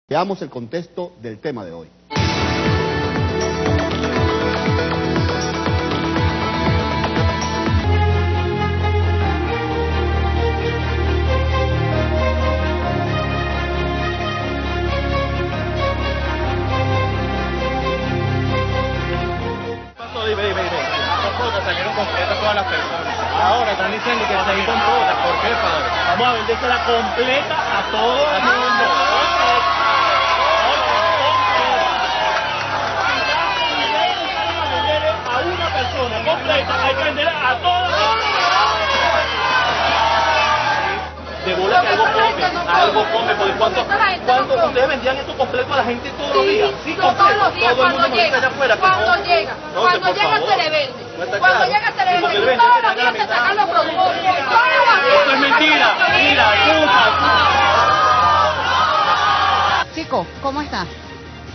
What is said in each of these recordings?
Veamos el contexto del tema de hoy. Salieron completas todas las personas. Ahora están diciendo que se completas. ¿Por qué, padre? Vamos a vendérsela completa a todo el mundo. A una persona completa hay que vender a todas las personas. De bola que algo come, porque ¿cuánto ustedes vendían esto completo a la gente todos los días? Sí, completo, todos los días, todo el mundo me dice allá afuera. Cuando llega se le vende. Cuando llega se le vende. Y todos los días se sacan los productos. Esto es mentira, mira, Chico, ¿cómo estás?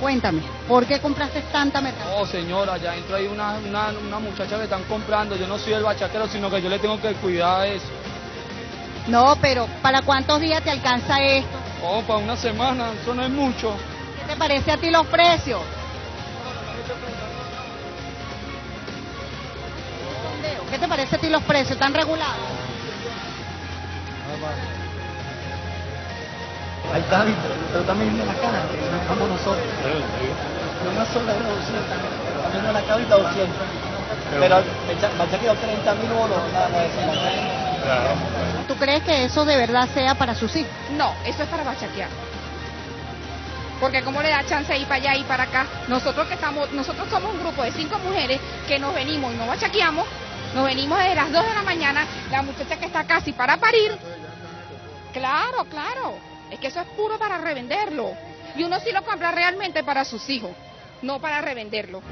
Cuéntame, ¿por qué compraste tanta mercancía? No, señora, allá adentro hay una muchacha que están comprando. Yo no soy el bachaquero, sino que yo le tengo que cuidar eso. No, pero ¿para cuántos días te alcanza esto? Oh, para una semana, eso no es mucho. ¿Qué te parece a ti los precios? ¿Qué te parece a ti los precios? ¿Están regulados? Ahí está, pero también viene la cara, no es como nosotros. No una sola de 200, también viene la cara y 200. Pero bachaqueo 30.000 bolos, ¿Tú crees que eso de verdad sea para sus hijos? No, eso es para bachaquear. Porque cómo le da chance de ir para allá y para acá. Nosotros somos un grupo de 5 mujeres que nos venimos y no bachaqueamos. Nos venimos desde las 2 de la mañana, la muchacha que está casi para parir. Claro, claro. Es que eso es puro para revenderlo. Y uno sí lo compra realmente para sus hijos, no para revenderlo.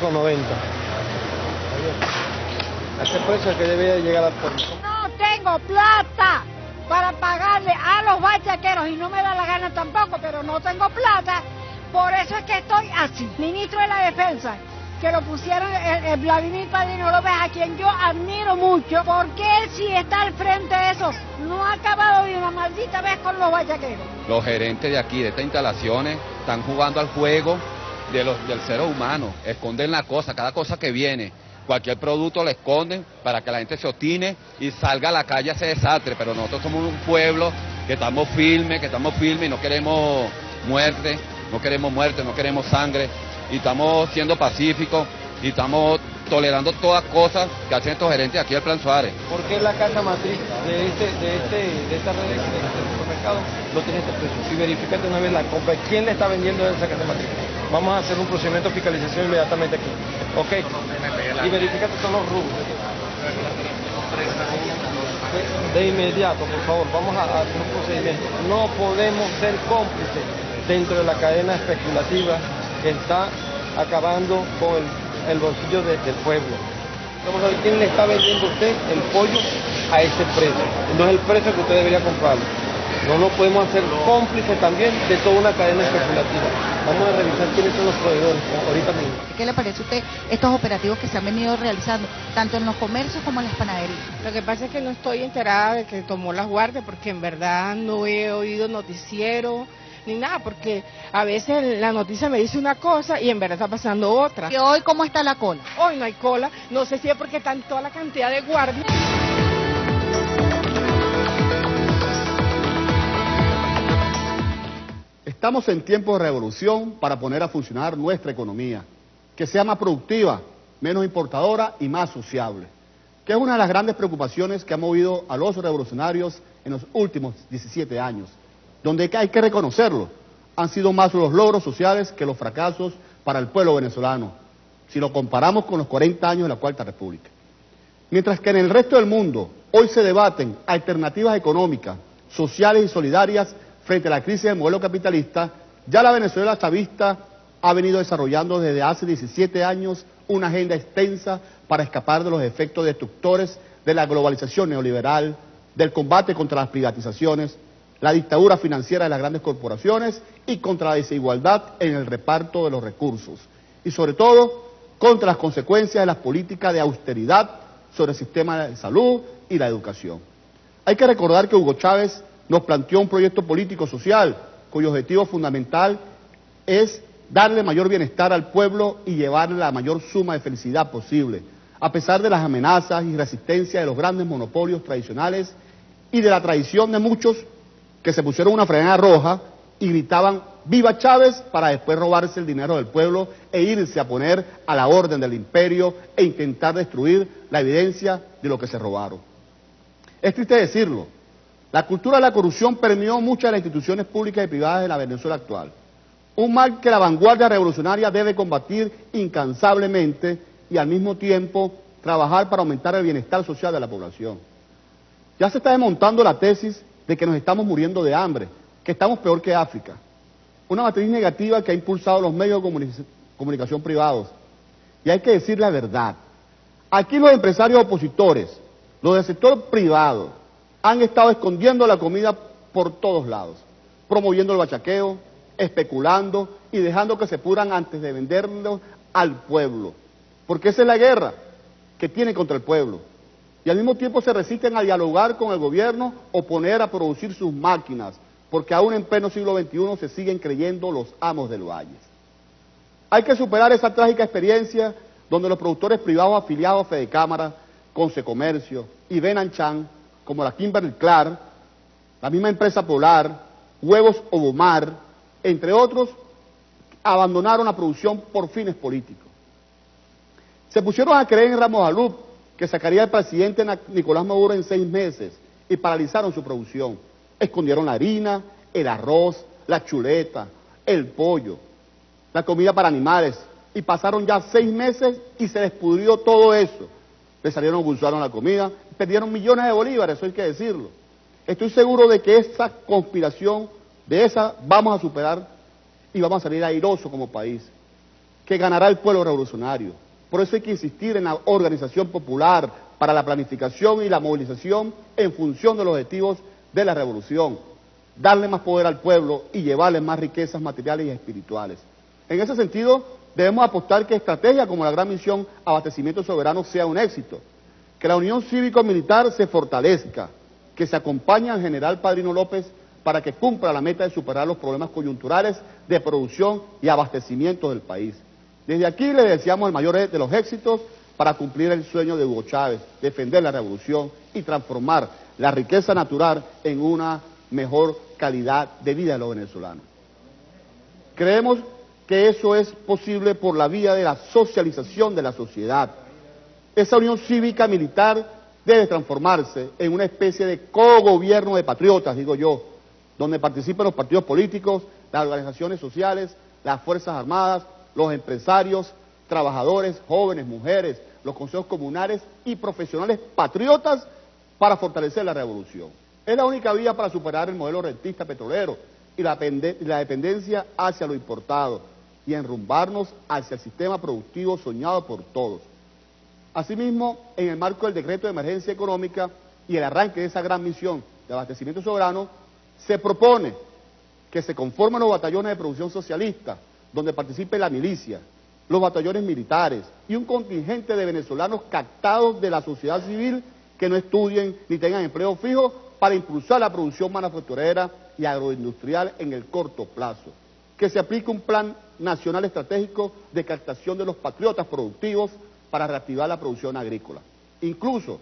con 90. A ese precio es que debe llegar al puerto. No tengo plata para pagarle a los bachaqueros y no me da la gana tampoco, pero no tengo plata, por eso es que estoy así. Ministro de la Defensa, que lo pusieron el Vladimir Padrino López, a quien yo admiro mucho, porque él sí está al frente de eso, no ha acabado de una maldita vez con los bachaqueros. Los gerentes de aquí, de estas instalaciones, están jugando al juego del ser humano, esconden la cosa, cada cosa que viene, cualquier producto lo esconden para que la gente se obstine y salga a la calle a ese desastre, pero nosotros somos un pueblo que estamos firmes y no queremos muerte, no queremos sangre, y estamos siendo pacíficos y estamos tolerando todas cosas que hacen estos gerentes aquí del Plan Suárez. ¿Por qué la casa matriz de esta red de supermercado no tiene este precio? Si verifícate una vez la compra, ¿quién le está vendiendo esa casa matriz? Vamos a hacer un procedimiento de fiscalización inmediatamente aquí. ¿Ok? Y verificate todos los rubros. De inmediato, por favor, vamos a hacer un procedimiento. No podemos ser cómplices dentro de la cadena especulativa que está acabando con el bolsillo del pueblo. Vamos a ver quién le está vendiendo a usted el pollo a ese precio. No es el precio que usted debería comprarlo. No nos podemos hacer cómplices también de toda una cadena especulativa. Vamos a revisar quiénes son los proveedores ahorita mismo. ¿Qué le parece a usted estos operativos que se han venido realizando, tanto en los comercios como en las panaderías? Lo que pasa es que no estoy enterada de que tomó las guardias, porque en verdad no he oído noticiero ni nada, porque a veces la noticia me dice una cosa y en verdad está pasando otra. ¿Y hoy cómo está la cola? Hoy no hay cola, no sé si es porque están toda la cantidad de guardias. Estamos en tiempos de revolución para poner a funcionar nuestra economía, que sea más productiva, menos importadora y más sociable, que es una de las grandes preocupaciones que ha movido a los revolucionarios en los últimos 17 años, donde hay que reconocerlo, han sido más los logros sociales que los fracasos para el pueblo venezolano, si lo comparamos con los 40 años de la Cuarta República. Mientras que en el resto del mundo hoy se debaten alternativas económicas, sociales y solidarias frente a la crisis del modelo capitalista, ya la Venezuela chavista ha venido desarrollando desde hace 17 años una agenda extensa para escapar de los efectos destructores de la globalización neoliberal, del combate contra las privatizaciones, la dictadura financiera de las grandes corporaciones y contra la desigualdad en el reparto de los recursos. Y sobre todo, contra las consecuencias de las políticas de austeridad sobre el sistema de salud y la educación. Hay que recordar que Hugo Chávez nos planteó un proyecto político-social cuyo objetivo fundamental es darle mayor bienestar al pueblo y llevarle la mayor suma de felicidad posible, a pesar de las amenazas y resistencia de los grandes monopolios tradicionales y de la traición de muchos que se pusieron una frenada roja y gritaban ¡Viva Chávez!, para después robarse el dinero del pueblo e irse a poner a la orden del imperio e intentar destruir la evidencia de lo que se robaron. Es triste decirlo, la cultura de la corrupción permeó muchas de las instituciones públicas y privadas de la Venezuela actual. Un mal que la vanguardia revolucionaria debe combatir incansablemente y al mismo tiempo trabajar para aumentar el bienestar social de la población. Ya se está desmontando la tesis de que nos estamos muriendo de hambre, que estamos peor que África. Una matriz negativa que ha impulsado los medios de comunicación privados. Y hay que decir la verdad. Aquí los empresarios opositores, los del sector privado, han estado escondiendo la comida por todos lados, promoviendo el bachaqueo, especulando y dejando que se pudran antes de venderlo al pueblo. Porque esa es la guerra que tienen contra el pueblo. Y al mismo tiempo se resisten a dialogar con el gobierno o poner a producir sus máquinas, porque aún en pleno siglo XXI se siguen creyendo los amos del valle. Hay que superar esa trágica experiencia donde los productores privados afiliados a Fedecámara, Consecomercio y Benanchan, como la Kimberly-Clark, la misma empresa Polar, Huevos Obomar, entre otros, abandonaron la producción por fines políticos. Se pusieron a creer en Ramos Alup, que sacaría al presidente Nicolás Maduro en 6 meses, y paralizaron su producción. Escondieron la harina, el arroz, la chuleta, el pollo, la comida para animales, y pasaron ya 6 meses y se les pudrió todo eso. Le salieron, bolsaron la comida, perdieron millones de bolívares, eso hay que decirlo. Estoy seguro de que esa conspiración, de esa vamos a superar y vamos a salir airosos como país, que ganará el pueblo revolucionario. Por eso hay que insistir en la organización popular para la planificación y la movilización en función de los objetivos de la revolución, darle más poder al pueblo y llevarle más riquezas materiales y espirituales. En ese sentido, debemos apostar que estrategias como la gran misión Abastecimiento Soberano sea un éxito, que la unión cívico-militar se fortalezca, que se acompañe al general Padrino López para que cumpla la meta de superar los problemas coyunturales de producción y abastecimiento del país. Desde aquí le deseamos el mayor de los éxitos para cumplir el sueño de Hugo Chávez, defender la revolución y transformar la riqueza natural en una mejor calidad de vida de los venezolanos. Creemos que eso es posible por la vía de la socialización de la sociedad. Esa unión cívica militar debe transformarse en una especie de cogobierno de patriotas, digo yo, donde participen los partidos políticos, las organizaciones sociales, las Fuerzas Armadas, los empresarios, trabajadores, jóvenes, mujeres, los consejos comunales y profesionales patriotas para fortalecer la revolución. Es la única vía para superar el modelo rentista petrolero y la dependencia hacia lo importado y enrumbarnos hacia el sistema productivo soñado por todos. Asimismo, en el marco del decreto de emergencia económica y el arranque de esa gran misión de abastecimiento soberano, se propone que se conformen los batallones de producción socialista, donde participe la milicia, los batallones militares y un contingente de venezolanos captados de la sociedad civil que no estudien ni tengan empleo fijo para impulsar la producción manufacturera y agroindustrial en el corto plazo. Que se aplique un plan nacional estratégico de captación de los patriotas productivos para reactivar la producción agrícola. Incluso,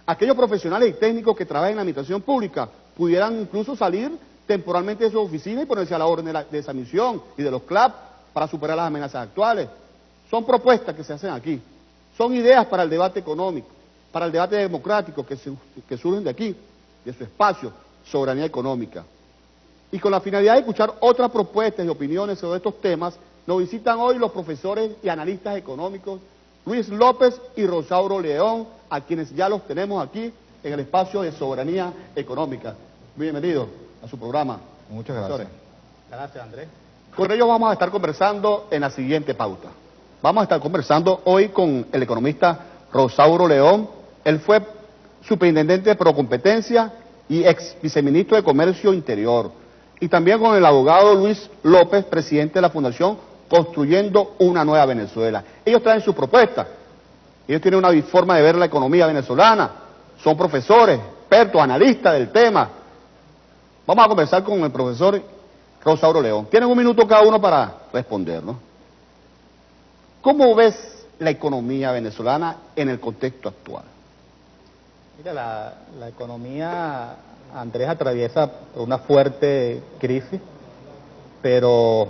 aquellos profesionales y técnicos que trabajen en la administración pública pudieran incluso salir temporalmente de su oficina y ponerse a la orden de esa misión y de los CLAP para superar las amenazas actuales. Son propuestas que se hacen aquí, son ideas para el debate económico, para el debate democrático que surgen de aquí, de su espacio, soberanía económica. Y con la finalidad de escuchar otras propuestas y opiniones sobre estos temas, nos visitan hoy los profesores y analistas económicos Luis López y Rosauro León, a quienes ya los tenemos aquí en el espacio de soberanía económica. Bienvenidos a su programa. Muchas gracias. Gracias, Andrés. Con ellos vamos a estar conversando en la siguiente pauta. Vamos a estar conversando hoy con el economista Rosauro León. Él fue superintendente de Procompetencia y ex viceministro de Comercio Interior. Y también con el abogado Luis López, presidente de la Fundación Construyendo una Nueva Venezuela. Ellos traen su propuesta. Ellos tienen una forma de ver la economía venezolana. Son profesores, expertos, analistas del tema. Vamos a conversar con el profesor Rosauro León. Tienen un minuto cada uno para responder, ¿no? ¿Cómo ves la economía venezolana en el contexto actual? Mira, la economía, Andrés, atraviesa por una fuerte crisis, pero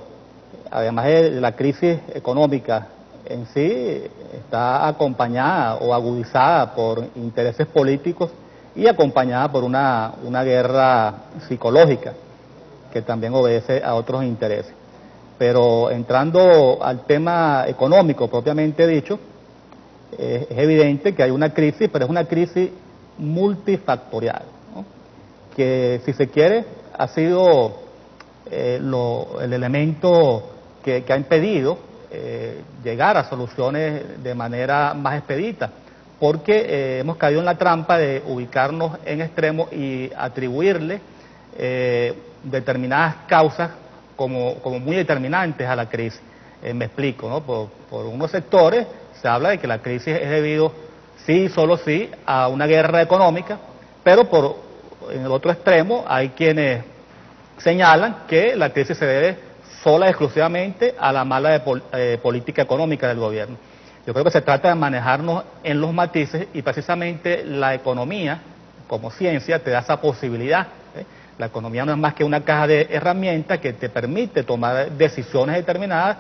además de la crisis económica en sí, está acompañada o agudizada por intereses políticos y acompañada por una guerra psicológica que también obedece a otros intereses. Pero entrando al tema económico propiamente dicho, es evidente que hay una crisis, pero es una crisis multifactorial, ¿no? Que si se quiere ha sido el elemento que ha impedido llegar a soluciones de manera más expedita, porque hemos caído en la trampa de ubicarnos en extremos y atribuirle determinadas causas como muy determinantes a la crisis. Me explico, ¿no? Por unos sectores se habla de que la crisis es debido, sí, solo sí, a una guerra económica, pero en el otro extremo hay quienes señalan que la crisis se debe sola y exclusivamente a la mala política económica del gobierno. Yo creo que se trata de manejarnos en los matices y precisamente la economía como ciencia te da esa posibilidad. La economía no es más que una caja de herramientas que te permite tomar decisiones determinadas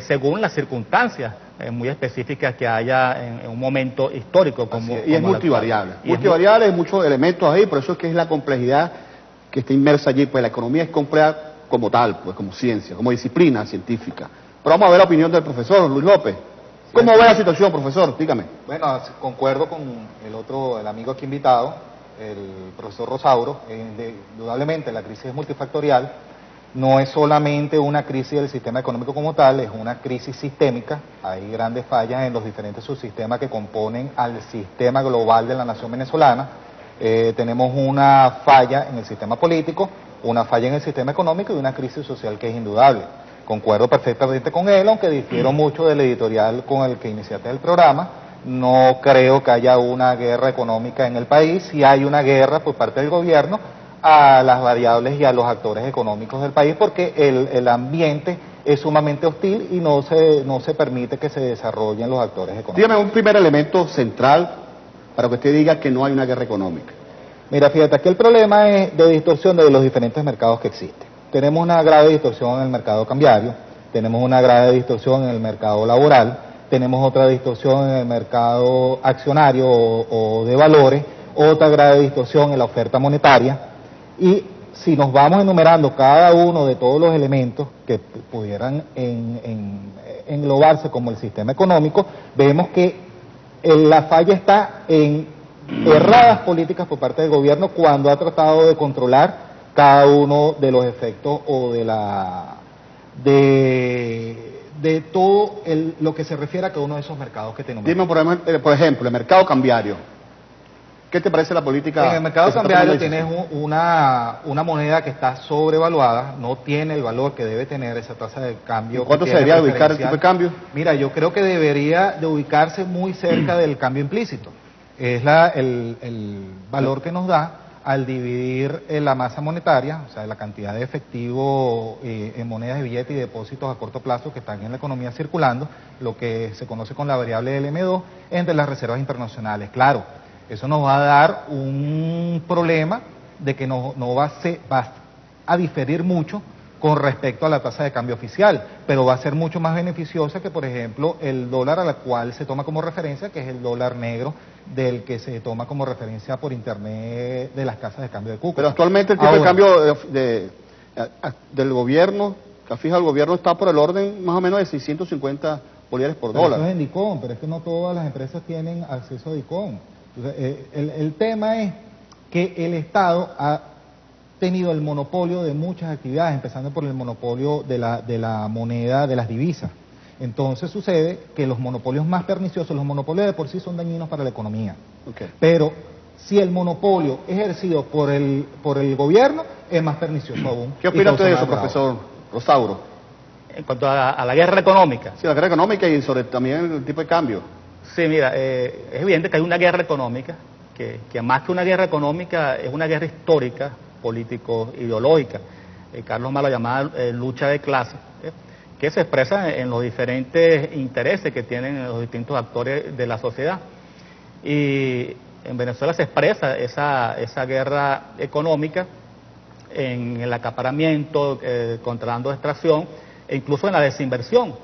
según las circunstancias muy específicas que haya en un momento histórico. Y es multivariable. Multivariable, hay muchos elementos ahí, por eso es que es la complejidad que está inmersa allí, pues la economía es compleja como tal, pues como ciencia, como disciplina científica. Pero vamos a ver la opinión del profesor Luis López. ¿Cómo ve la situación, profesor? Dígame. Bueno, concuerdo con el amigo aquí invitado, el profesor Rosauro. Indudablemente la crisis es multifactorial, no es solamente una crisis del sistema económico como tal, es una crisis sistémica. Hay grandes fallas en los diferentes subsistemas que componen al sistema global de la nación venezolana. Tenemos una falla en el sistema político, una falla en el sistema económico y una crisis social que es indudable. Concuerdo perfectamente con él, aunque difiero mucho del editorial con el que iniciaste el programa. No creo que haya una guerra económica en el país, si hay una guerra por parte del gobierno a las variables y a los actores económicos del país, porque el ambiente es sumamente hostil y no se permite que se desarrollen los actores económicos. Dígame un primer elemento central para que usted diga que no hay una guerra económica. Mira, fíjate, aquí el problema es de distorsión de los diferentes mercados que existen. Tenemos una grave distorsión en el mercado cambiario, tenemos una grave distorsión en el mercado laboral, tenemos otra distorsión en el mercado accionario o de valores, otra grave distorsión en la oferta monetaria. Y si nos vamos enumerando cada uno de todos los elementos que pudieran englobarse como el sistema económico, vemos que la falla está en erradas políticas por parte del gobierno cuando ha tratado de controlar cada uno de los efectos o de todo lo que se refiere a cada uno de esos mercados que tenemos. Dime, por ejemplo, el mercado cambiario. ¿Qué te parece la política? En el mercado cambiario tienes una moneda que está sobrevaluada, no tiene el valor que debe tener esa tasa de cambio. ¿Cuánto se debería ubicar el tipo de cambio? Mira, yo creo que debería de ubicarse muy cerca del cambio implícito. Es el valor que nos da al dividir la masa monetaria, o sea, la cantidad de efectivo en monedas de billete y depósitos a corto plazo que están en la economía circulando, lo que se conoce con la variable del M2, entre las reservas internacionales. Claro, eso nos va a dar un problema de que no va a diferir mucho con respecto a la tasa de cambio oficial, pero va a ser mucho más beneficiosa que, por ejemplo, el dólar a la cual se toma como referencia, que es el dólar negro, del que se toma como referencia por internet de las casas de cambio de Cúcuta. Pero actualmente el tipo de cambio del gobierno, que fija el gobierno, está por el orden más o menos de 650 bolívares por dólar. Eso es en DICOM, pero es que no todas las empresas tienen acceso a DICOM. Entonces, el tema es que el Estado ha tenido el monopolio de muchas actividades, empezando por el monopolio de la moneda, de las divisas. Entonces sucede que los monopolios más perniciosos, los monopolios de por sí son dañinos para la economía, pero Si el monopolio ejercido por el gobierno es más pernicioso aún. ¿Qué opina usted de eso, profesor Rosauro? En cuanto a la guerra económica. Sí, la guerra económica y sobre también el tipo de cambio. Sí, mira, es evidente que hay una guerra económica, que más que una guerra económica es una guerra histórica, político-ideológica. Carlos Marx la llamaba lucha de clases, que se expresa en los diferentes intereses que tienen los distintos actores de la sociedad. Y en Venezuela se expresa esa guerra económica en el acaparamiento, controlando extracción e incluso en la desinversión.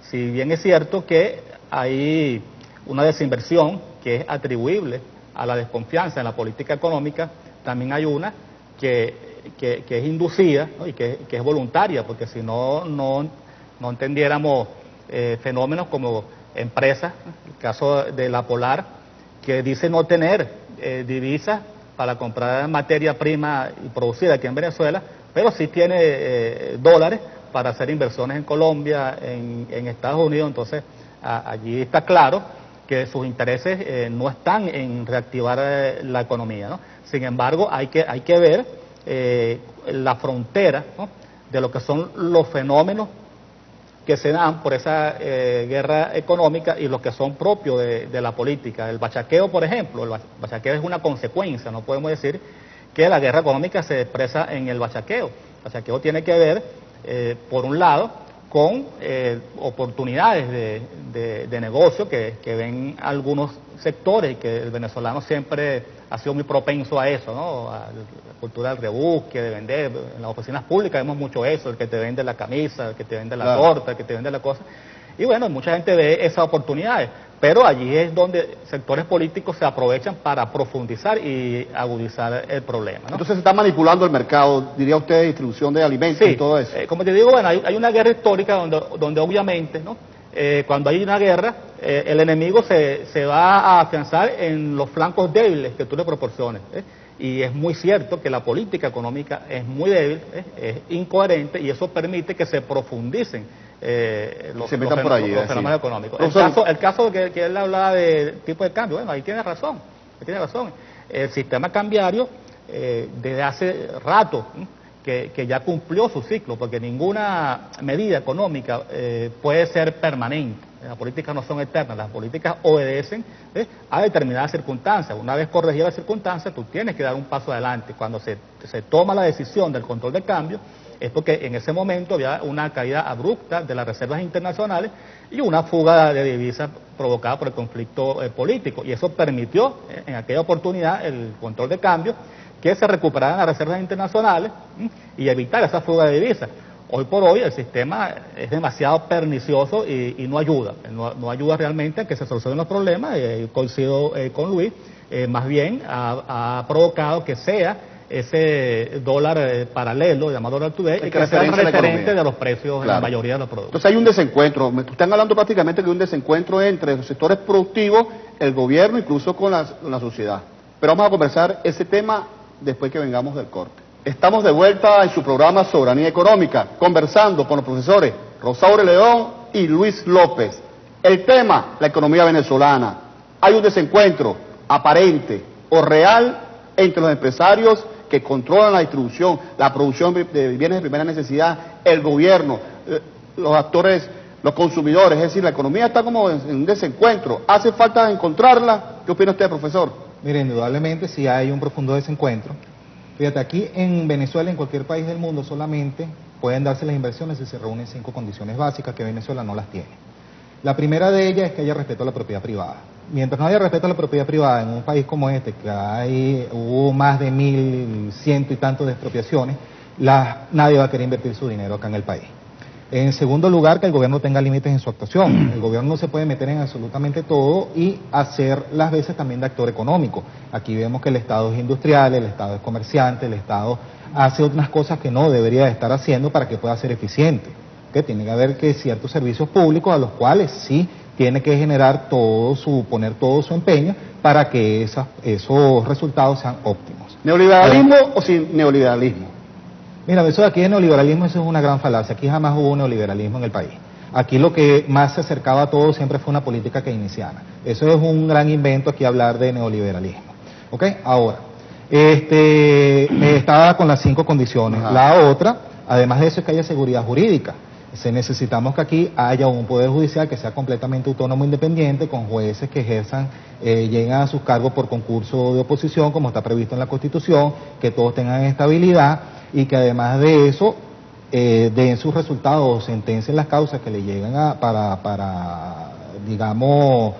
Si bien es cierto que hay una desinversión que es atribuible a la desconfianza en la política económica, también hay una que es inducida, ¿no? Y que es voluntaria, porque si no entendiéramos fenómenos como empresas, el caso de la Polar, que dice no tener divisas para comprar materia prima y producida aquí en Venezuela, pero sí tiene dólares para hacer inversiones en Colombia, en Estados Unidos. Entonces allí está claro que sus intereses no están en reactivar la economía, ¿no? Sin embargo, hay que ver la frontera, ¿no?, de lo que son los fenómenos que se dan por esa guerra económica y los que son propios de la política. El bachaqueo, por ejemplo, el bachaqueo es una consecuencia, no podemos decir que la guerra económica se expresa en el bachaqueo. El bachaqueo tiene que ver, por un lado, con oportunidades de negocio que ven algunos sectores y que el venezolano siempre ha sido muy propenso a eso, ¿no? A la cultura del rebusque, de vender. En las oficinas públicas vemos mucho eso, el que te vende la camisa, el que te vende la torta, el que te vende la cosa. Y bueno, mucha gente ve esas oportunidades, pero allí es donde sectores políticos se aprovechan para profundizar y agudizar el problema, ¿no? Entonces se está manipulando el mercado, diría usted, de distribución de alimentos, sí, y todo eso. Como te digo, bueno, hay una guerra histórica donde obviamente, ¿no?, cuando hay una guerra, el enemigo se va a afianzar en los flancos débiles que tú le proporciones, y es muy cierto que la política económica es muy débil, es incoherente, y eso permite que se profundicen los fenómenos económicos. El caso que él hablaba de tipo de cambio, bueno, ahí tiene razón. El sistema cambiario desde hace rato que ya cumplió su ciclo, porque ninguna medida económica puede ser permanente. Las políticas no son eternas, las políticas obedecen a determinadas circunstancias. Una vez corregidas las circunstancias, tú tienes que dar un paso adelante. Cuando se toma la decisión del control de cambio, es porque en ese momento había una caída abrupta de las reservas internacionales y una fuga de divisas provocada por el conflicto político. Y eso permitió en aquella oportunidad el control de cambio, que se recuperaran las reservas internacionales y evitar esa fuga de divisas. Hoy por hoy el sistema es demasiado pernicioso y no ayuda, no ayuda realmente a que se solucionen los problemas. Coincido con Luis, más bien ha provocado que sea ese dólar paralelo, llamado dólar today, y que sea el referente de los precios en la mayoría de los productos. Entonces hay un desencuentro, están hablando prácticamente de un desencuentro entre los sectores productivos, el gobierno, incluso con la sociedad. Pero vamos a conversar ese tema después que vengamos del corte. Estamos de vuelta en su programa Soberanía Económica, conversando con los profesores Rosauro León y Luis López. El tema, la economía venezolana. Hay un desencuentro aparente o real entre los empresarios que controlan la distribución, la producción de bienes de primera necesidad, el gobierno, los actores, los consumidores. Es decir, la economía está como en un desencuentro. ¿Hace falta encontrarla? ¿Qué opina usted, profesor? Mire, indudablemente sí hay un profundo desencuentro. Fíjate, aquí en Venezuela, en cualquier país del mundo, solamente pueden darse las inversiones si se reúnen 5 condiciones básicas que Venezuela no las tiene. La primera de ellas es que haya respeto a la propiedad privada. Mientras no haya respeto a la propiedad privada en un país como este, que hubo más de 1.100 y tantos de expropiaciones, nadie va a querer invertir su dinero acá en el país. En segundo lugar, que el gobierno tenga límites en su actuación. El gobierno no se puede meter en absolutamente todo y hacer las veces también de actor económico. Aquí vemos que el Estado es industrial, el Estado es comerciante, el Estado hace otras cosas que no debería estar haciendo para que pueda ser eficiente. Que tiene que haber ciertos servicios públicos a los cuales sí tiene que generar poner todo su empeño para que esos resultados sean óptimos. ¿Neoliberalismo o sin neoliberalismo? Mira, eso de aquí de neoliberalismo, eso es una gran falacia. Aquí jamás hubo neoliberalismo en el país. Aquí lo que más se acercaba a todo siempre fue una política keynesiana. Eso es un gran invento aquí hablar de neoliberalismo. ¿Ok? Ahora, estaba con las 5 condiciones. Ajá. La otra, además de eso, es que haya seguridad jurídica. Necesitamos que aquí haya un poder judicial que sea completamente autónomo e independiente, con jueces que ejerzan, lleguen a sus cargos por concurso de oposición, como está previsto en la Constitución, que todos tengan estabilidad y que además de eso den sus resultados o sentencien las causas que le llegan para digamos,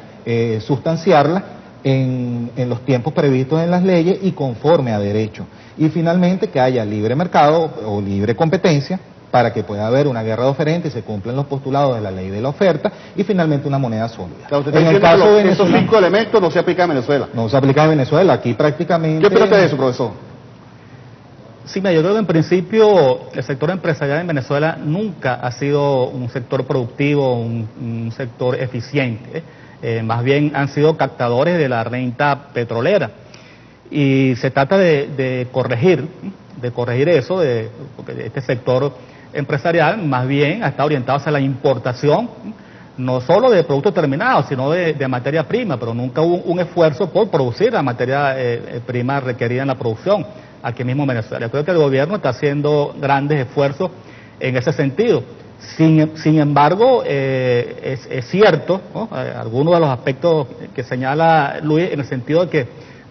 sustanciarlas en los tiempos previstos en las leyes y conforme a derecho. Y finalmente que haya libre mercado o libre competencia, para que pueda haber una guerra de oferentes y se cumplan los postulados de la ley de la oferta y finalmente una moneda sólida. Claro, usted está diciendo que esos 5 elementos no se aplican en Venezuela. No se aplica en Venezuela, aquí prácticamente... ¿Qué opina de eso, profesor? Sí, mira, yo creo que en principio el sector empresarial en Venezuela nunca ha sido un sector productivo, un sector eficiente. Más bien han sido captadores de la renta petrolera. Y se trata de corregir eso, porque este sector empresarial más bien ha estado orientado hacia la importación, no solo de productos terminados, sino de materia prima, pero nunca hubo un esfuerzo por producir la materia prima requerida en la producción aquí mismo en Venezuela. Yo creo que el gobierno está haciendo grandes esfuerzos en ese sentido. Sin embargo, es cierto, ¿no?, algunos de los aspectos que señala Luis, en el sentido de que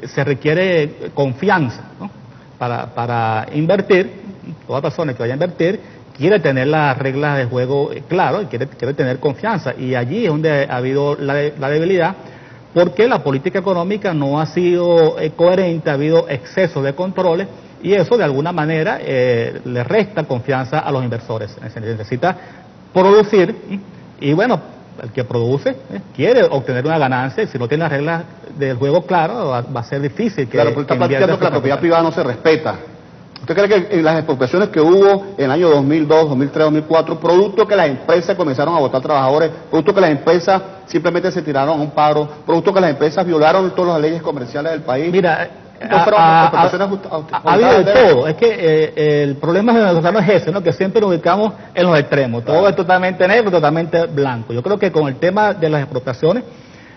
se requiere confianza, ¿no?, para invertir. Toda persona que vaya a invertir quiere tener las reglas de juego claras y quiere tener confianza, y allí es donde ha habido la debilidad, porque la política económica no ha sido coherente, ha habido exceso de controles y eso de alguna manera le resta confianza a los inversores. Se necesita producir y bueno, el que produce quiere obtener una ganancia, y si no tiene las reglas del juego claro va a ser difícil que... Claro, pero está planteando que la propiedad privada no se respeta. ¿Usted cree que en las expropiaciones que hubo en el año 2002, 2003, 2004, producto que las empresas comenzaron a votar trabajadores, producto que las empresas simplemente se tiraron a un paro, producto que las empresas violaron todas las leyes comerciales del país? Mira, ha habido de todo. Es que el problema de nosotros no es ese, ¿no?, que siempre nos ubicamos en los extremos. Todo es totalmente negro, totalmente blanco. Yo creo que con el tema de las expropiaciones,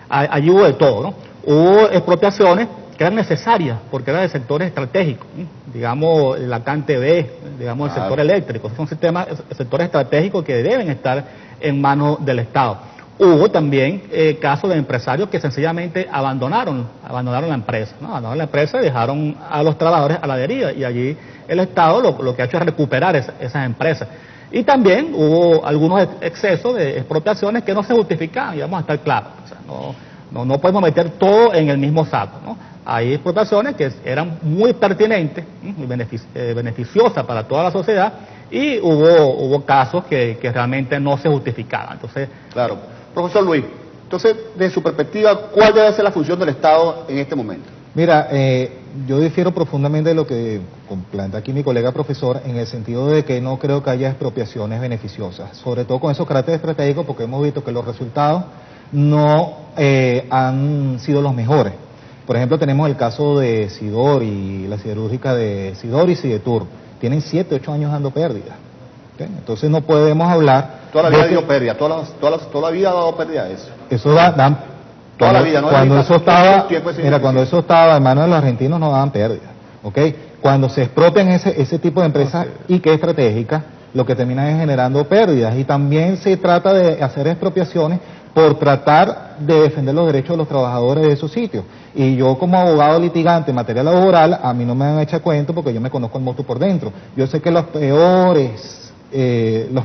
allí hubo de todo, ¿no? Hubo expropiaciones que eran necesarias porque eran de sectores estratégicos, digamos la CanTV, digamos el sector eléctrico, son sectores estratégicos que deben estar en manos del Estado. Hubo también casos de empresarios que sencillamente abandonaron la empresa, ¿no? Abandonaron la empresa y dejaron a los trabajadores a la deriva, y allí el Estado lo que ha hecho es recuperar esas empresas. Y también hubo algunos excesos de expropiaciones que no se justificaban, y vamos a estar claros, o sea, no podemos meter todo en el mismo saco, ¿no? Hay expropiaciones que eran muy pertinentes, muy beneficiosas para toda la sociedad, y hubo casos que realmente no se justificaban. Entonces, claro. Profesor Luis, entonces, desde su perspectiva, ¿cuál debe ser la función del Estado en este momento? Mira, yo difiero profundamente de lo que plantea aquí mi colega profesor, en el sentido de que no creo que haya expropiaciones beneficiosas, sobre todo con esos caracteres estratégicos, porque hemos visto que los resultados no han sido los mejores. Por ejemplo, tenemos el caso de Sidor y la siderúrgica de Sidor y Sidetur. Tienen 7, 8 años dando pérdidas. ¿Okay? Entonces no podemos hablar... Toda la vida dio pérdida, toda la vida ha dado pérdida eso. Eso dan... Toda la vida, ¿no? Cuando eso estaba... Mira, cuando eso estaba en manos de los argentinos no daban pérdidas. ¿Ok? Cuando se expropian ese tipo de empresas y que es estratégica, lo que termina es generando pérdidas. Y también se trata de hacer expropiaciones por tratar de defender los derechos de los trabajadores de esos sitios. Y yo como abogado litigante en materia laboral, a mí no me han hecho cuento porque yo me conozco el monstruo por dentro. Yo sé que los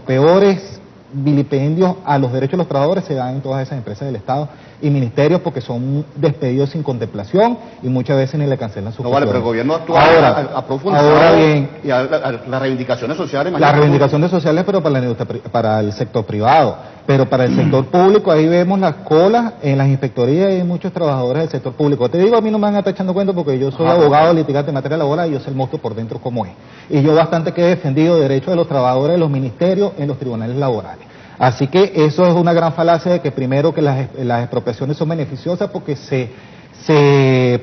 peores vilipendios a los derechos de los trabajadores se dan en todas esas empresas del Estado y ministerios, porque son despedidos sin contemplación y muchas veces ni le cancelan sus No vale, pero el gobierno actúa a profundizar ahora bien, y a las reivindicaciones sociales. Las reivindicaciones sociales, pero para el sector privado, pero para el sector público ahí vemos las colas en las inspectorías y hay muchos trabajadores del sector público. Te digo, a mí no me van a estar echando cuenta porque yo soy abogado litigante en materia laboral y yo sé el monstruo por dentro como es. Y yo bastante que he defendido derechos de los trabajadores de los ministerios en los tribunales laborales. Así que eso es una gran falacia de que primero que las expropiaciones son beneficiosas porque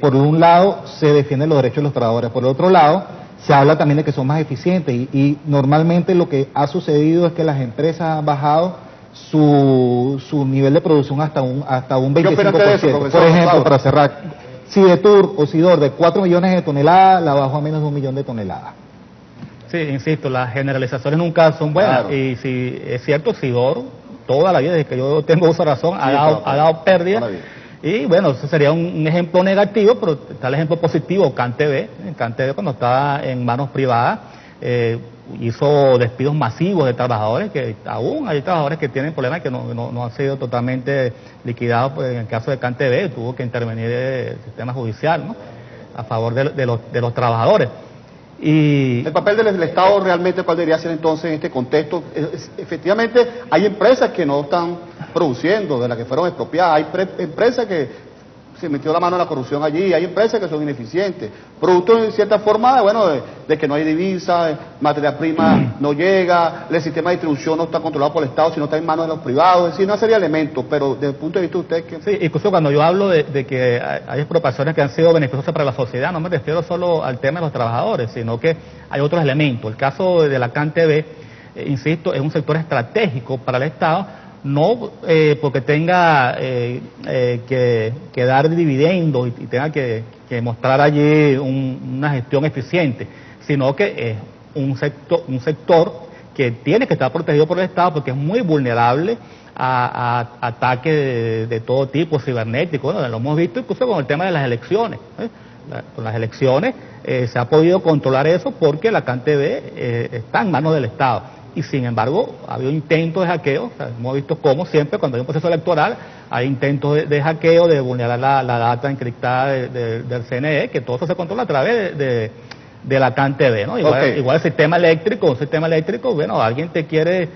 por un lado se defienden los derechos de los trabajadores, por el otro lado se habla también de que son más eficientes y normalmente lo que ha sucedido es que las empresas han bajado su nivel de producción hasta un 25%. ¿Qué opinas de eso, profesor? Por ejemplo, para cerrar, Sidetur o Sidor de 4 millones de toneladas la bajó a menos de 1 millón de toneladas. Sí, insisto, las generalizaciones nunca son buenas. Claro. Y si es cierto, Sidor, toda la vida, desde que yo tengo uso de razón, ha dado pérdida. Y bueno, eso sería un ejemplo negativo, pero está el ejemplo positivo, CanTV. CanTV, cuando estaba en manos privadas, hizo despidos masivos de trabajadores, que aún hay trabajadores que tienen problemas que no han sido totalmente liquidados. Pues en el caso de CanTV tuvo que intervenir el sistema judicial, ¿no?, a favor de los trabajadores. Y el papel del Estado realmente, ¿cuál debería ser entonces en este contexto? Efectivamente, hay empresas que no están produciendo, de las que fueron expropiadas, hay empresas que se metió la mano en la corrupción allí, hay empresas que son ineficientes, producto en cierta forma, bueno, de que no hay divisa, materia prima no llega, el sistema de distribución no está controlado por el Estado, sino está en manos de los privados, es decir, una serie de elementos, pero desde el punto de vista de usted... Sí, incluso cuando yo hablo de que hay expropiaciones que han sido beneficiosas para la sociedad, no me refiero solo al tema de los trabajadores, sino que hay otros elementos. El caso de la CanTV, insisto, es un sector estratégico para el Estado, no porque tenga que dar dividendos y tenga que mostrar allí una gestión eficiente, sino que es un sector que tiene que estar protegido por el Estado porque es muy vulnerable a ataques de todo tipo, cibernéticos. Bueno, lo hemos visto incluso con el tema de las elecciones. Con las elecciones se ha podido controlar eso porque la CanTV está en manos del Estado. Y sin embargo, ha habido intentos de hackeo, o sea, hemos visto cómo siempre cuando hay un proceso electoral hay intentos de hackeo, de vulnerar la data encriptada del CNE, que todo eso se controla a través de la CanTV, ¿no? Igual el sistema eléctrico, bueno, alguien te quiere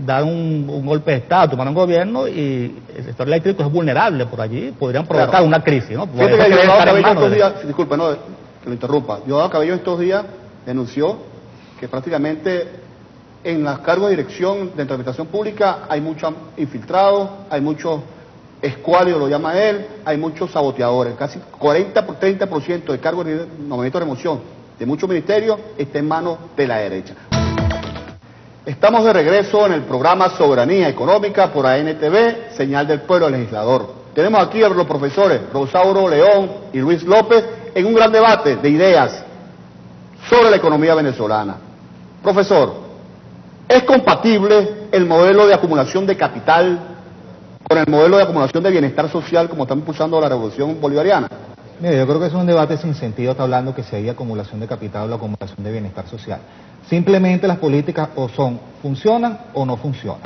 dar un golpe de Estado, tomar un gobierno y el sector eléctrico es vulnerable por allí, podrían provocar una crisis, ¿no? Fíjate que Diosdado Cabello estos días, disculpe, no, que lo interrumpa, Diosdado Cabello estos días denunció que prácticamente en los cargos de dirección de interpretación pública hay muchos infiltrados, hay muchos escuálidos, lo llama él, hay muchos saboteadores, casi 30% de cargos de nombramiento de remoción de muchos ministerios está en manos de la derecha. Estamos de regreso en el programa Soberanía Económica por ANTV, Señal del Pueblo Legislador. Tenemos aquí a los profesores Rosauro León y Luis López en un gran debate de ideas sobre la economía venezolana. Profesor, ¿es compatible el modelo de acumulación de capital con el modelo de acumulación de bienestar social como está impulsando la revolución bolivariana? Mira, yo creo que es un debate sin sentido, está hablando que si hay acumulación de capital o acumulación de bienestar social. Simplemente las políticas o funcionan o no funcionan.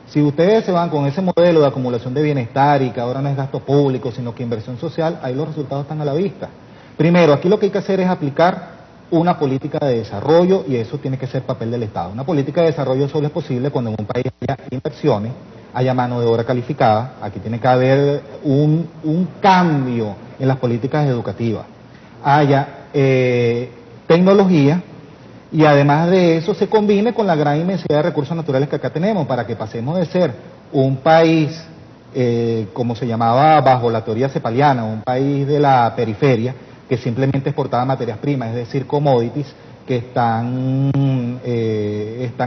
Si ustedes se van con ese modelo de acumulación de bienestar y que ahora no es gasto público, sino que inversión social, ahí los resultados están a la vista. Primero, aquí lo que hay que hacer es aplicar una política de desarrollo y eso tiene que ser papel del Estado. Una política de desarrollo solo es posible cuando en un país haya inversiones, haya mano de obra calificada, aquí tiene que haber un cambio en las políticas educativas, haya tecnología y además de eso se combine con la gran inmensidad de recursos naturales que acá tenemos para que pasemos de ser un país, como se llamaba bajo la teoría cepaliana, un país de la periferia, que simplemente exportaba materias primas, es decir, commodities que están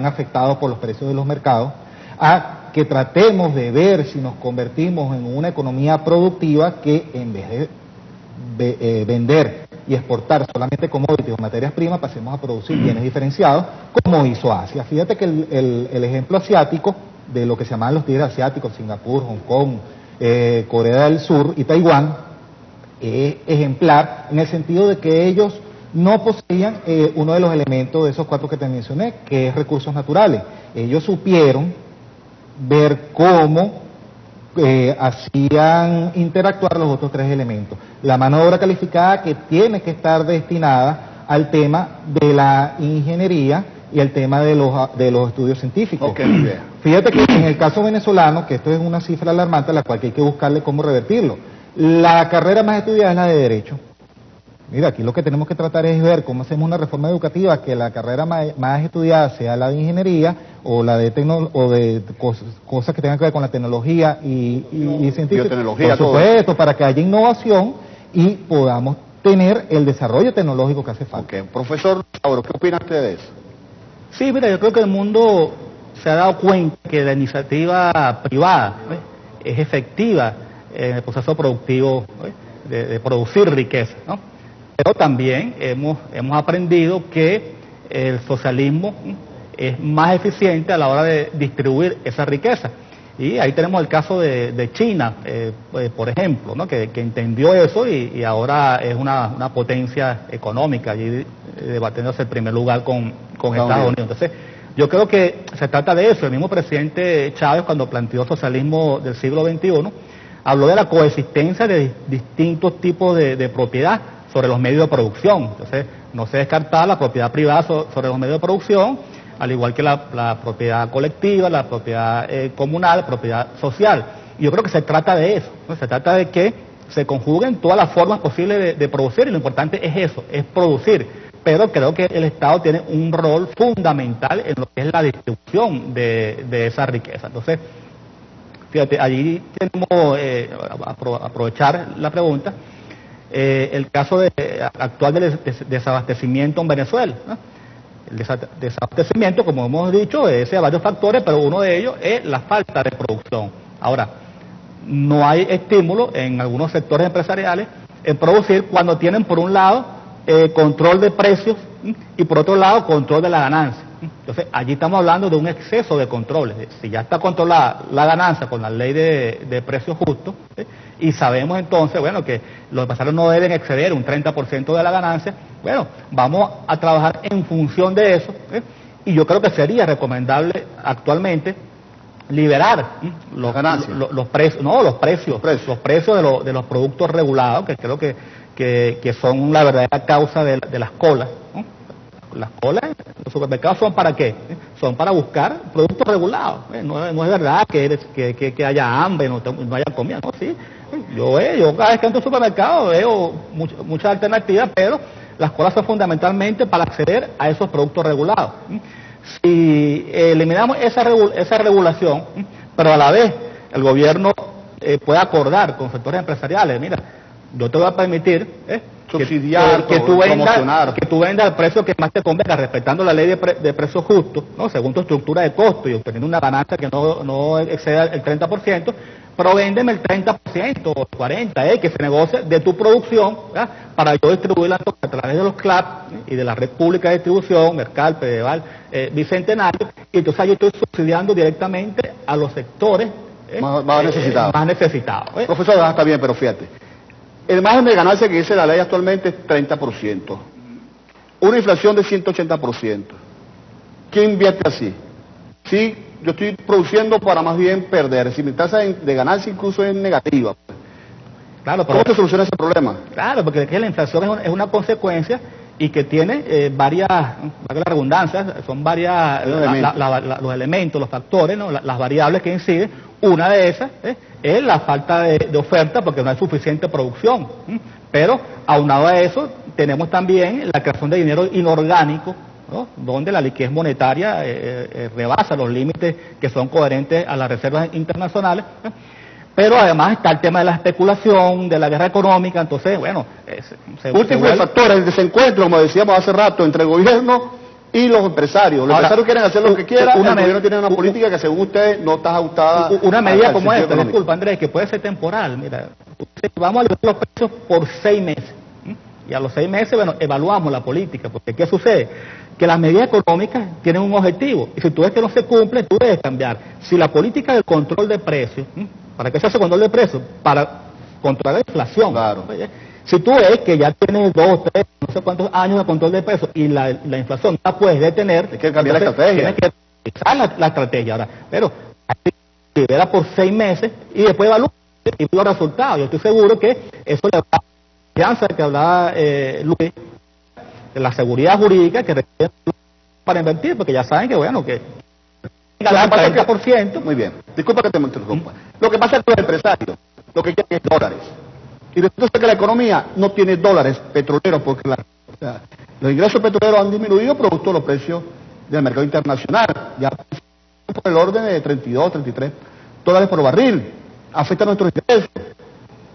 afectados por los precios de los mercados, a que tratemos de ver si nos convertimos en una economía productiva que en vez de vender y exportar solamente commodities o materias primas, pasemos a producir bienes diferenciados, como hizo Asia. Fíjate que el ejemplo asiático, de lo que se llaman los tigres asiáticos, Singapur, Hong Kong, Corea del Sur y Taiwán, es ejemplar en el sentido de que ellos no poseían uno de los elementos de esos 4 que te mencioné, que es recursos naturales. Ellos supieron ver cómo hacían interactuar los otros 3 elementos. La mano de obra calificada que tiene que estar destinada al tema de la ingeniería y el tema de los estudios científicos. Fíjate que en el caso venezolano, que esto es una cifra alarmante a la cual hay que buscarle cómo revertirlo, la carrera más estudiada es la de Derecho. Mira, aquí lo que tenemos que tratar es ver cómo hacemos una reforma educativa que la carrera más estudiada sea la de Ingeniería o la de cosas que tengan que ver con la tecnología y científica. Por supuesto, para que haya innovación y podamos tener el desarrollo tecnológico que hace falta. Profesor Lauro, ¿qué opina usted de eso? Sí, mira, yo creo que el mundo se ha dado cuenta que la iniciativa privada es efectiva en el proceso productivo de producir riqueza, ¿no? Pero también hemos aprendido que el socialismo es más eficiente a la hora de distribuir esa riqueza. Y ahí tenemos el caso de China, por ejemplo, ¿no? que entendió eso y ahora es una potencia económica, allí debatiéndose el primer lugar con Estados Unidos. Entonces, yo creo que se trata de eso. El mismo presidente Chávez, cuando planteó el socialismo del siglo XXI, habló de la coexistencia de distintos tipos de propiedad sobre los medios de producción. Entonces, no se descartaba la propiedad privada sobre los medios de producción, al igual que la propiedad colectiva, la propiedad comunal, la propiedad social. Y yo creo que se trata de eso, ¿no? Se trata de que se conjuguen todas las formas posibles de producir, y lo importante es eso, es producir. Pero creo que el Estado tiene un rol fundamental en lo que es la distribución de esa riqueza. Entonces, fíjate, allí tenemos, aprovechar la pregunta, el caso actual del desabastecimiento en Venezuela, ¿no? El desabastecimiento, como hemos dicho, es de varios factores, pero uno de ellos es la falta de producción. Ahora, no hay estímulo en algunos sectores empresariales en producir cuando tienen, por un lado, control de precios y por otro lado, control de la ganancia. Entonces, allí estamos hablando de un exceso de controles. Si ya está controlada la ganancia con la ley de precios justos, y sabemos entonces, bueno, que los empresarios no deben exceder un 30% de la ganancia, bueno, vamos a trabajar en función de eso, y yo creo que sería recomendable actualmente liberar los precios de los productos regulados, que creo que son la verdadera causa de las colas, ¿no? Las colas en los supermercados son ¿para qué? Son para buscar productos regulados. No es verdad que haya hambre, no haya comida, no, sí. Yo cada vez que entro al supermercado veo muchas alternativas, pero las colas son fundamentalmente para acceder a esos productos regulados. Si eliminamos esa regulación, pero a la vez el gobierno puede acordar con sectores empresariales, mira, yo te voy a permitir subsidiar, que tú vendas al precio que más te convenga, respetando la ley de precios justos, ¿no? Según tu estructura de costo y obteniendo una ganancia que no exceda el 30%, pero véndeme el 30% o el 40%, que se negocie de tu producción, ¿verdad? Para yo distribuirla a través de los CLAP y de la red pública de distribución, Mercal, Pedeval, Bicentenario, y entonces yo estoy subsidiando directamente a los sectores más necesitados. Profesor, está bien, pero fíjate. El margen de ganancia que dice la ley actualmente es 30%. Una inflación de 180%. ¿Quién invierte así? Sí, yo estoy produciendo para más bien perder. Si mi tasa de ganancia incluso es negativa. Claro, ¿Cómo se soluciona ese problema? Claro, porque la inflación es una consecuencia y que tiene varias, la redundancia, son varias los elementos, los factores, ¿no? Las variables que inciden. Una de esas es la falta de oferta porque no hay suficiente producción. Pero aunado a eso tenemos también la creación de dinero inorgánico, ¿no? Donde la liquidez monetaria rebasa los límites que son coherentes a las reservas internacionales. Pero además está el tema de la especulación, de la guerra económica, entonces, bueno... Último factor, el desencuentro, como decíamos hace rato, entre el gobierno y los empresarios. Los empresarios quieren hacer lo que quieran, el gobierno tiene una política que según ustedes no está ajustada. Una medida como esta, disculpa Andrés, que puede ser temporal, mira, vamos a liberar los precios por 6 meses, y a los 6 meses, bueno, evaluamos la política, porque ¿qué sucede? Que las medidas económicas tienen un objetivo, y si tú ves que no se cumple, tú debes cambiar. Si la política del control de precios, ¿para qué se hace control de precios? Para controlar la inflación. Claro. Si tú ves que ya tienes 2, 3, no sé cuántos años de control de precios y la inflación no la puedes detener, hay que cambiar la estrategia. Tienes que utilizar la estrategia ahora. Pero libera por 6 meses y después evalúa y los resultados. Yo estoy seguro que eso le da la confianza que hablaba Luis, de la seguridad jurídica que requiere para invertir, porque ya saben que, bueno, que ganar el 40%. Muy bien, disculpa que te interrumpa. Lo que pasa es que los empresarios lo que quieren es dólares. Y resulta que la economía no tiene dólares petroleros porque los ingresos petroleros han disminuido producto de los precios del mercado internacional. Ya por el orden de 32, 33 dólares por barril. Afecta a nuestros ingresos.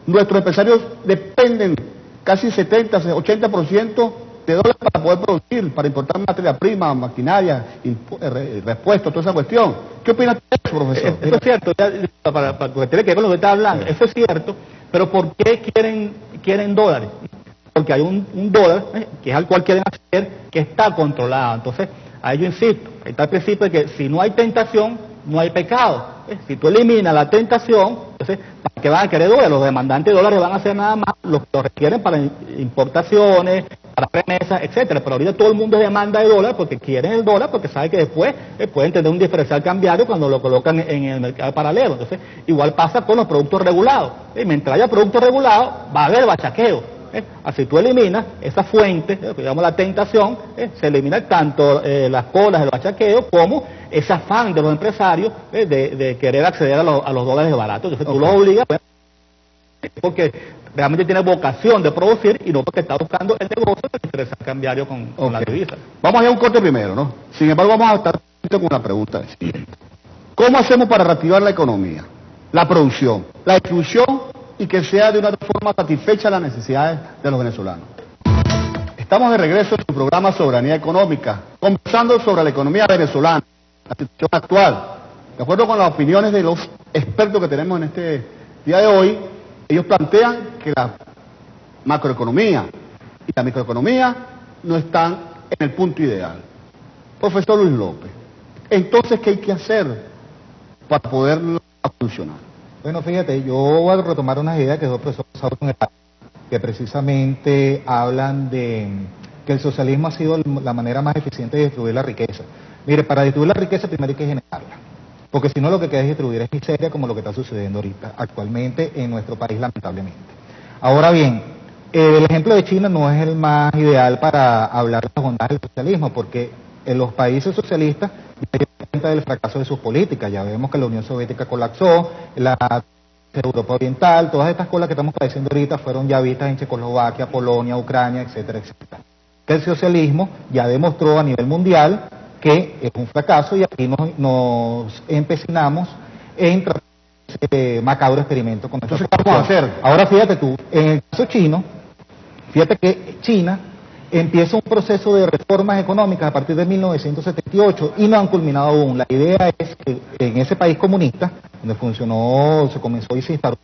Nuestros empresarios dependen casi 70, 80% de dólares para poder producir, para importar materia prima, maquinaria, repuestos, toda esa cuestión. ¿Qué opinas de eso, profesor? Eso es cierto, para que tiene que ver con lo que está hablando, eso es cierto, Pero ¿por qué quieren dólares? Porque hay un dólar, que es al cual quieren acceder, que está controlado. Entonces, ahí yo insisto, ahí está el principio de que si no hay tentación, no hay pecado. Si tú eliminas la tentación, entonces, ¿para qué van a querer dólares? Los demandantes de dólares van a hacer nada más lo que lo requieren para importaciones, para remesas, etcétera. Pero ahorita todo el mundo demanda de dólar porque quieren el dólar, porque sabe que después pueden tener un diferencial cambiario cuando lo colocan en el mercado paralelo. Entonces, igual pasa con los productos regulados. Mientras haya productos regulados, va a haber bachaqueo. Así tú eliminas esa fuente, que llamamos la tentación, se elimina tanto las colas del bachaqueo como ese afán de los empresarios de querer acceder a los dólares baratos. Entonces tú los obligas porque realmente tiene vocación de producir y no porque está buscando el negocio del interesar cambiario con la divisa. Vamos a ir a un corte primero, ¿no? Sin embargo, vamos a estar con una pregunta siguiente. ¿Cómo hacemos para reactivar la economía, la producción, la distribución y que sea de una forma satisfecha las necesidades de los venezolanos? Estamos de regreso en su programa Soberanía Económica, conversando sobre la economía venezolana, la situación actual. De acuerdo con las opiniones de los expertos que tenemos en este día de hoy, ellos plantean que la macroeconomía y la microeconomía no están en el punto ideal. Profesor Luis López, entonces, ¿qué hay que hacer para poder funcionar? Bueno, fíjate, yo voy a retomar unas ideas que dos profesores que precisamente hablan de que el socialismo ha sido la manera más eficiente de distribuir la riqueza. Mire, para distribuir la riqueza primero hay que generarla, porque si no lo que queda es distribuir es miseria, como lo que está sucediendo ahorita, actualmente en nuestro país, lamentablemente. Ahora bien, el ejemplo de China no es el más ideal para hablar de las bondades del socialismo, porque en los países socialistas ya se cuenta del fracaso de sus políticas. Ya vemos que la Unión Soviética colapsó, la Europa Oriental, todas estas cosas que estamos padeciendo ahorita fueron ya vistas en Checoslovaquia, Polonia, Ucrania, etcétera, etcétera. El socialismo ya demostró a nivel mundial que es un fracaso y aquí nos empecinamos en tratar ese macabro experimento con nuestra Entonces, ¿qué vamos a hacer? Ahora fíjate tú, en el caso chino, fíjate que China empieza un proceso de reformas económicas a partir de 1978 y no han culminado aún. La idea es que en ese país comunista, donde se comenzó y se instaló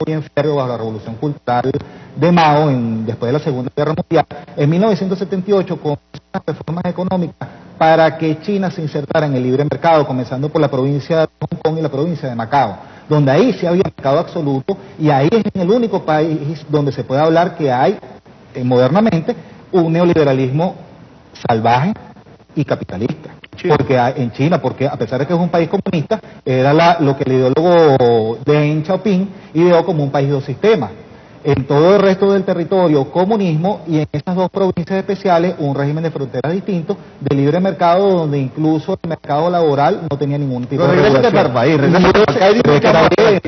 muy enfermo bajo la revolución cultural de Mao después de la Segunda Guerra Mundial, en 1978 con las reformas económicas para que China se insertara en el libre mercado, comenzando por la provincia de Hong Kong y la provincia de Macao, donde ahí sí había mercado absoluto y ahí es el único país donde se puede hablar que hay modernamente un neoliberalismo salvaje y capitalista. Porque en China, porque a pesar de que es un país comunista, era lo que el ideólogo Deng Xiaoping ideó como un país de dos sistemas. En todo el resto del territorio, comunismo, y en esas dos provincias especiales, un régimen de fronteras distinto, de libre mercado, donde incluso el mercado laboral no tenía ningún tipo de regulación.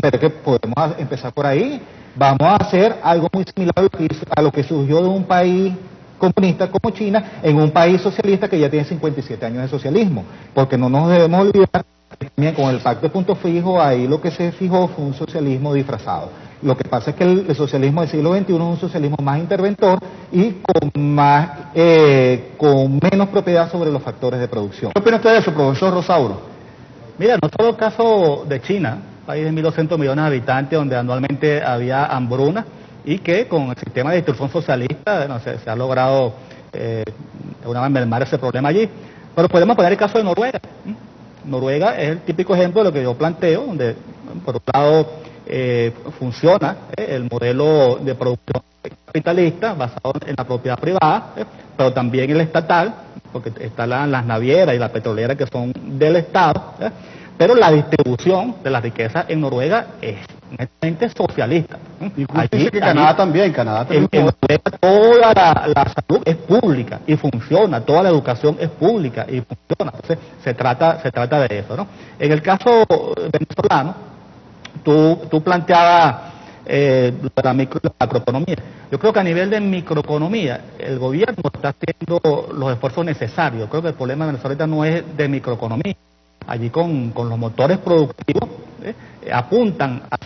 Pero es que podemos empezar por ahí. Vamos a hacer algo muy similar a lo que surgió de un país comunista como China en un país socialista que ya tiene 57 años de socialismo, porque no nos debemos olvidar que también con el pacto de punto fijo ahí lo que se fijó fue un socialismo disfrazado. Lo que pasa es que el socialismo del siglo XXI es un socialismo más interventor y con menos propiedad sobre los factores de producción. ¿Qué opina usted de eso, profesor Rosauro? Mira, no solo el caso de China, país de 1.200 millones de habitantes donde anualmente había hambruna, y que con el sistema de distribución socialista se ha logrado de alguna manera mermar ese problema allí. Pero podemos poner el caso de Noruega. Noruega es el típico ejemplo de lo que yo planteo, donde por un lado funciona el modelo de producción capitalista basado en la propiedad privada, pero también el estatal, porque están las navieras y las petroleras que son del Estado, pero la distribución de la riqueza en Noruega es netamente socialista. Dice que Canadá también. En Noruega toda la salud es pública y funciona, toda la educación es pública y funciona. Entonces se trata de eso, ¿no? En el caso venezolano, tú planteabas la micro y la macroeconomía. Yo creo que a nivel de microeconomía el gobierno está haciendo los esfuerzos necesarios. Creo que el problema de Venezuela no es de microeconomía. Allí con los motores productivos apuntan a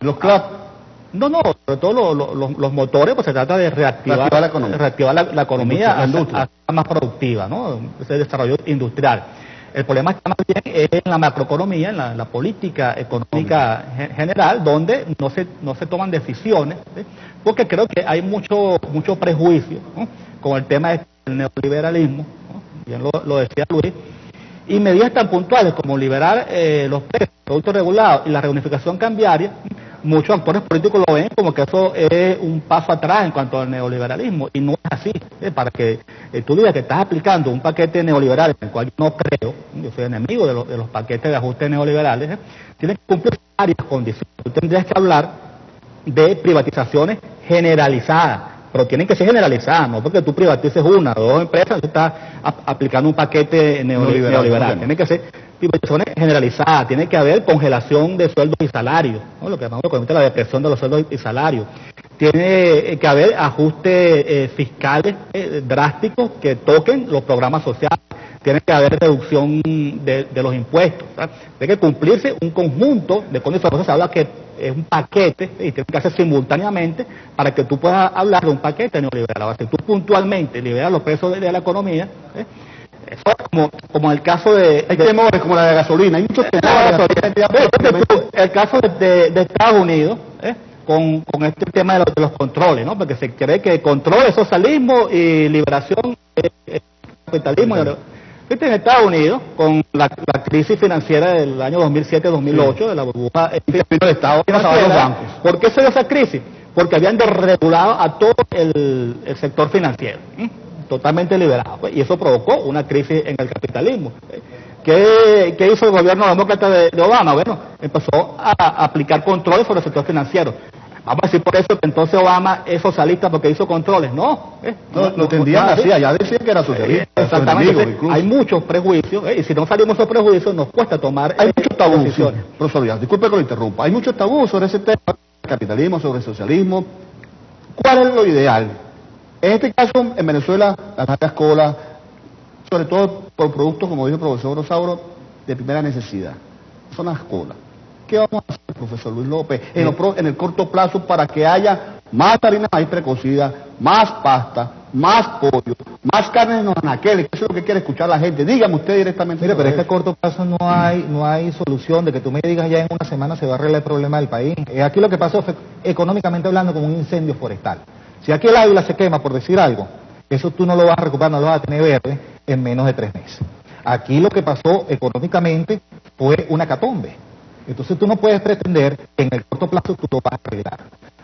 los clubs. No, sobre todo los motores, pues se trata de reactivar la economía a más productiva, ¿no? Ese desarrollo industrial. El problema está más bien en la macroeconomía, en la política económica general, donde no se toman decisiones, ¿sí? Porque creo que hay mucho prejuicio, ¿no?, con el tema del neoliberalismo, ¿no? Bien lo decía Luis, y medidas tan puntuales como liberar los precios, productos regulados y la reunificación cambiaria. Muchos actores políticos lo ven como que eso es un paso atrás en cuanto al neoliberalismo, y no es así. Para que tú digas que estás aplicando un paquete neoliberal, en el cual yo no creo, yo soy enemigo de los paquetes de ajuste neoliberales, tienes que cumplir varias condiciones. Tú tendrías que hablar de privatizaciones generalizadas, pero tienen que ser generalizadas, no porque tú privatices una o dos empresas, tú estás aplicando un paquete neoliberal. Tiene que ser privatizaciones generalizadas, tiene que haber congelación de sueldos y salarios, ¿no?, lo que llamamos la depresión de los sueldos y salarios. Tiene que haber ajustes fiscales drásticos que toquen los programas sociales. Tiene que haber reducción de los impuestos, ¿sabes? Tiene que cumplirse un conjunto de condiciones. Se habla que es un paquete y tiene que hacer simultáneamente para que tú puedas hablar de un paquete neoliberal. Si tú puntualmente liberas los precios de la economía, eso es como el caso de... Hay temores como la de gasolina, hay muchos temores. El caso de Estados Unidos, con este tema de los controles, ¿no? Porque se cree que control es socialismo y liberación es capitalismo. Viste, en Estados Unidos, con la crisis financiera del año 2007-2008, de la burbuja del Estado, ¿por qué se dio esa crisis? Porque habían desregulado a todo el sector financiero, totalmente liberado, pues, y eso provocó una crisis en el capitalismo. ¿Qué hizo el gobierno demócrata de Obama? Bueno, empezó a aplicar controles sobre el sector financiero. Vamos a decir por eso que entonces Obama es socialista porque hizo controles. No, lo entendían así, allá decían que era socialista. Exactamente, hay muchos prejuicios, y si no salimos de esos prejuicios nos cuesta tomar hay muchos tabús, profesor Díaz, disculpe que lo interrumpa, hay muchos tabús sobre ese tema, sobre el capitalismo, sobre el socialismo. ¿Cuál es lo ideal? En este caso, en Venezuela, las largas colas, sobre todo por productos, como dijo el profesor Rosauro, de primera necesidad, son las colas. ¿Qué vamos a hacer, profesor Luis López, en el corto plazo para que haya más harina de maíz precocida, más pasta, más pollo, más carne de los anaqueles? Eso es lo que quiere escuchar la gente. Dígame usted directamente. Mire, pero es que a corto plazo no hay solución de que tú me digas ya en una semana se va a arreglar el problema del país. Aquí lo que pasó fue, económicamente hablando, como un incendio forestal. Si aquí el Ávila se quema, por decir algo, eso tú no lo vas a recuperar, no lo vas a tener verde en menos de 3 meses. Aquí lo que pasó económicamente fue una hecatombe. Entonces tú no puedes pretender que en el corto plazo tú lo vas a arreglar.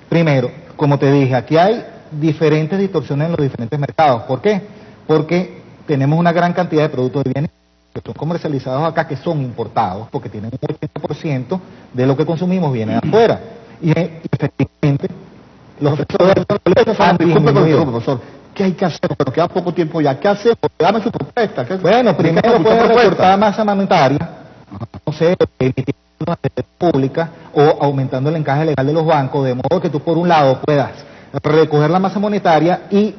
Primero, como te dije, aquí hay diferentes distorsiones en los diferentes mercados. ¿Por qué? Porque tenemos una gran cantidad de productos de bienes que son comercializados acá, que son importados, porque tienen un 80% de lo que consumimos viene de afuera. Y efectivamente, los precios han disminuido. Profesor, ¿qué hay que hacer? Pero queda poco tiempo ya. ¿Qué hacemos? Dame su propuesta. Bueno, primero puedes recortar masa monetaria, no sé, emitir una pública o aumentando el encaje legal de los bancos, de modo que tú por un lado puedas recoger la masa monetaria y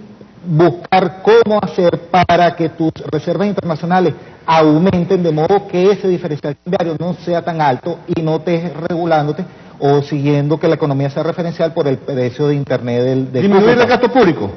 buscar cómo hacer para que tus reservas internacionales aumenten, de modo que ese diferencial cambiario no sea tan alto y no estés regulándote o siguiendo que la economía sea referencial por el precio de internet del ¿disminuir el gasto público?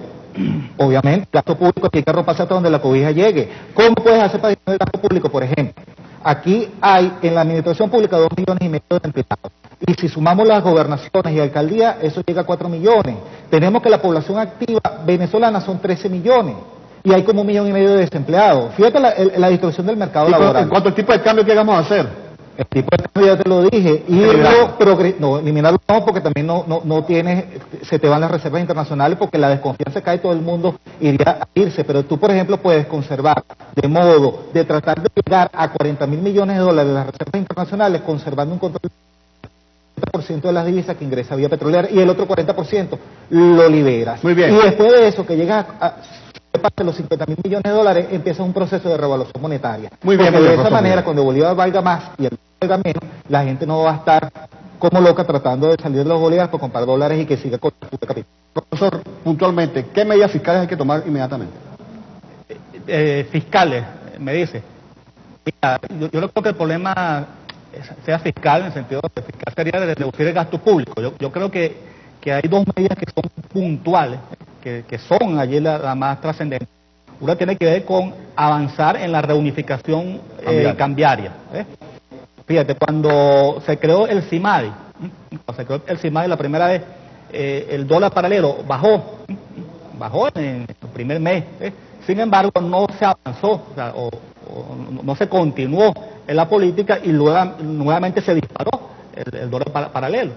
Obviamente, el gasto público aquí hay que arroparse hasta donde la cobija llegue. ¿Cómo puedes hacer para disminuir el gasto público? Por ejemplo, aquí hay en la administración pública 2,5 millones de empleados. Y si sumamos las gobernaciones y alcaldías, eso llega a 4 millones. Tenemos que la población activa venezolana son 13 millones. Y hay como 1,5 millones de desempleados. Fíjate la distorsión del mercado laboral. En cuanto al tipo de cambio, ¿qué vamos a hacer? El tipo de cambio ya te lo dije. Y eliminarlo no, porque también no tienes, se te van las reservas internacionales, porque la desconfianza cae, todo el mundo iría a irse. Pero tú, por ejemplo, puedes conservar de modo de tratar de llegar a 40.000 millones de dólares de las reservas internacionales, conservando un control del 40% de las divisas que ingresa vía petrolera y el otro 40% lo liberas. Muy bien. Y después de eso, que llegas a de los 50.000 millones de dólares, empieza un proceso de revaluación monetaria. Muy bien, porque de esa manera, cuando el bolívar valga más y el valga menos, la gente no va a estar como loca tratando de salir de los bolívares por comprar dólares y que siga con el capital. Profesor, puntualmente, ¿qué medidas fiscales hay que tomar inmediatamente? Fiscales, me dice. Mira, yo no creo que el problema sea fiscal, en el sentido de fiscal sería de reducir el gasto público. Yo creo que hay dos medidas que son puntuales, que son allí la más trascendente. Una tiene que ver con avanzar en la reunificación cambiaria. Fíjate, cuando se creó el CIMADI, la primera vez, el dólar paralelo bajó en el primer mes. Sin embargo, no se avanzó, o sea, no se continuó en la política y nuevamente se disparó el dólar paralelo.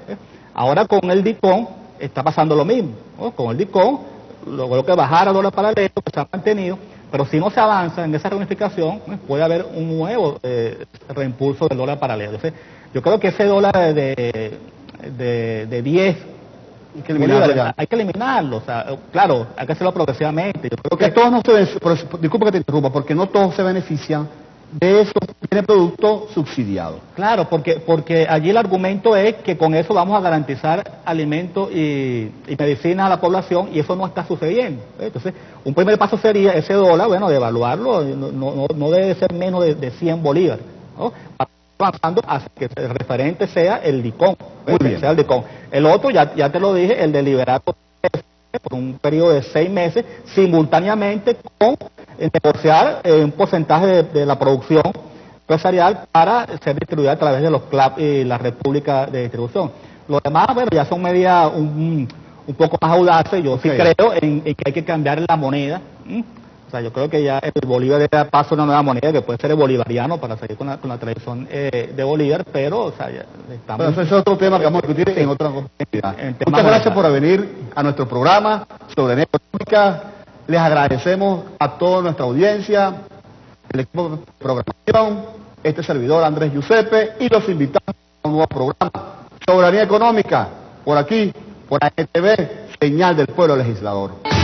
Ahora con el DICOM está pasando lo mismo, ¿no? Con el DICOM logró que bajara el dólar paralelo, que se ha mantenido, pero si no se avanza en esa reunificación, puede haber un nuevo reimpulso del dólar paralelo. Entonces, yo creo que ese dólar de 10 hay que eliminarlo, o sea, claro, hay que hacerlo progresivamente. Yo creo porque todos no se disculpa que te interrumpa, porque no todos se benefician de esos bienes productos subsidiados. Claro, porque allí el argumento es que con eso vamos a garantizar alimentos y medicinas a la población, y eso no está sucediendo. Entonces, un primer paso sería ese dólar, bueno, de evaluarlo, no debe ser menos de 100 bolívares, ¿no? Avanzando hasta que el referente sea el DICOM. Sea el DICOM. El otro, ya te lo dije, el de liberar por un periodo de 6 meses, simultáneamente con negociar un porcentaje de la producción empresarial para ser distribuida a través de los CLAP y la República de Distribución. Lo demás, bueno, ya son medidas un poco más audaces. Yo sí creo en que hay que cambiar la moneda. O sea, yo creo que ya el Bolívar debe dar paso a una nueva moneda que puede ser el bolivariano para seguir con la tradición de Bolívar, pero, o sea, ya estamos... Pero eso es otro tema que vamos a discutir en otra oportunidad. Muchas gracias por venir a nuestro programa sobre económica. Les agradecemos a toda nuestra audiencia, el equipo de programación, este servidor Andrés Giuseppe, y los invitamos a un nuevo programa, Soberanía Económica, por aquí, por AETV, Señal del Pueblo Legislador.